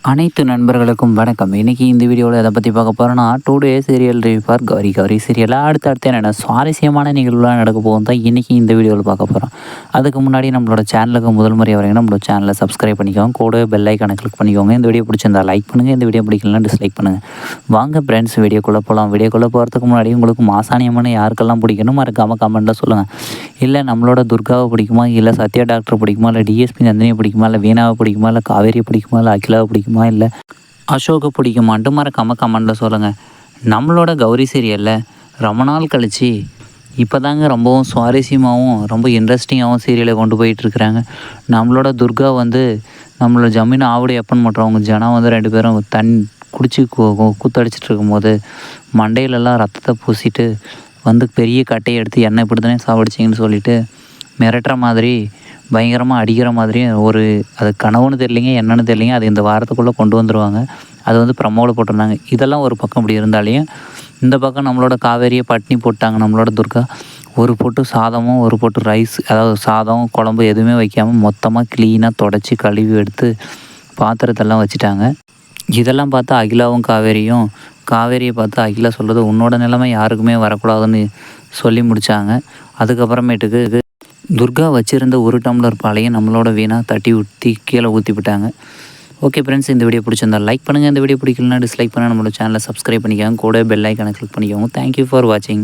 அனைத்து நண்பர்களுக்கும் வணக்கம். இன்றைக்கி இந்த வீடியோவில் எதை பற்றி பார்க்க போகிறோன்னா, today serial review for Gauri. Gauri சீரியலாக அடுத்தடுத்து என்னென்ன சுவாரஸ்யமான நிகழ்வுலாம் நடக்க போகும் தான் இன்றைக்கி இந்த வீடியோவில் பார்க்க போகிறோம். அதுக்கு முன்னாடி நம்மளோட சேனலுக்கு முதல் முறை வரீங்கன்னா நம்மளோட சேனலை சப்ஸ்கிரைப் பண்ணிக்கோங்க, கூட பெல் ஐக்கானை கிளிக் பண்ணிக்கோங்க. இந்த வீடியோ பிடிச்சிருந்தா லைக் பண்ணுங்கள், இந்த வீடியோ பிடிக்கலன்னா டிஸ்லைக் பண்ணுங்கள். வாங்க ஃப்ரெண்ட்ஸ், வீடியோக்குள்ளே போகலாம். வீடியோக்குள்ளே போகிறதுக்கு முன்னாடி உங்களுக்கு மாசாணியம்மனை யாருக்கெல்லாம் பிடிக்கணும் மறக்காமல் கமெண்ட்டில் சொல்லுங்கள். இல்லை நம்மளோட துர்காவை பிடிக்குமா, இல்லை சத்யா டாக்டர் பிடிக்குமா, இல்லை டிஎஸ்பி நந்தினியை பிடிக்குமா, இல்லை வீணாவை பிடிக்குமா, இல்லை காவேரியை பிடிக்குமா, இல்லை அகிலாவை பிடிக்குமா, இல்லை அசோகை பிடிக்குமான்ட்டு மறக்காமல் கமெண்டில் சொல்லுங்கள். நம்மளோட கௌரி சீரியலில் ரொம்ப நாள் கழித்து இப்போ தாங்க ரொம்பவும் சுவாரஸ்யமாகவும் ரொம்ப இன்ட்ரெஸ்டிங்காகவும் சீரியலை கொண்டு போயிட்டுருக்குறாங்க. நம்மளோட துர்கா வந்து நம்மளோட ஜமீன் ஆவடி எப்பன் பண்ணுறவங்க ஜனா வந்து 2 பேரும் குடிச்சு கூத்தடிச்சிட்டு இருக்கும்போது மண்டையிலெல்லாம் ரத்தத்தை பூசிட்டு வந்து பெரிய கட்டையை எடுத்து எண்ணெய் இப்படி தானே சாவடிச்சிங்கன்னு சொல்லிட்டு மிரட்டுற மாதிரி பயங்கரமாக அடிக்கிற மாதிரியும் அது கனவுன்னு தெரியலிங்க, என்னன்னு தெரியலிங்க. அது இந்த வாரத்துக்குள்ளே கொண்டு வந்துடுவாங்க. அது வந்து ப்ரமோவில் போட்டிருந்தாங்க. இதெல்லாம் ஒரு பக்கம் இப்படி இருந்தாலையும் இந்த பக்கம் நம்மளோட காவேரியை பட்னி போட்டாங்க. நம்மளோட துர்கா ஒரு பொட்டு சாதமும் ஒரு பொட்டு ரைஸ், அதாவது சாதம் குழம்பு எதுவுமே வைக்காமல் மொத்தமாக க்ளீனாக தொடச்சி கழுவி எடுத்து பாத்திரத்தெல்லாம் வச்சுட்டாங்க. இதெல்லாம் பார்த்து அகிலாவும் காவேரியை பார்த்து அகிலா சொல்கிறது, உன்னோட நிலைமை யாருக்குமே வரக்கூடாதுன்னு சொல்லி முடித்தாங்க. அதுக்கப்புறமேட்டுக்கு துர்கா வச்சுருந்த 1 டம்ளர் பாலையும் நம்மளோட வீணா தட்டி ஊற்றி கீழே ஊற்றி விட்டாங்க. ஓகே ஃப்ரெண்ட்ஸ், இந்த வீடியோ பிடிச்சிருந்தா லைக் பண்ணுங்கள், இந்த வீடியோ பிடிக்கலனா டிஸ்லைக் பண்ணால் நம்மளோட சேனலை சப்ஸ்கிரைப் பண்ணிக்கோங்க, கூட பெல் ஐக்கானை கிளிக் பண்ணிக்கோங்க. தேங்க்யூ ஃபார் வாட்சிங்.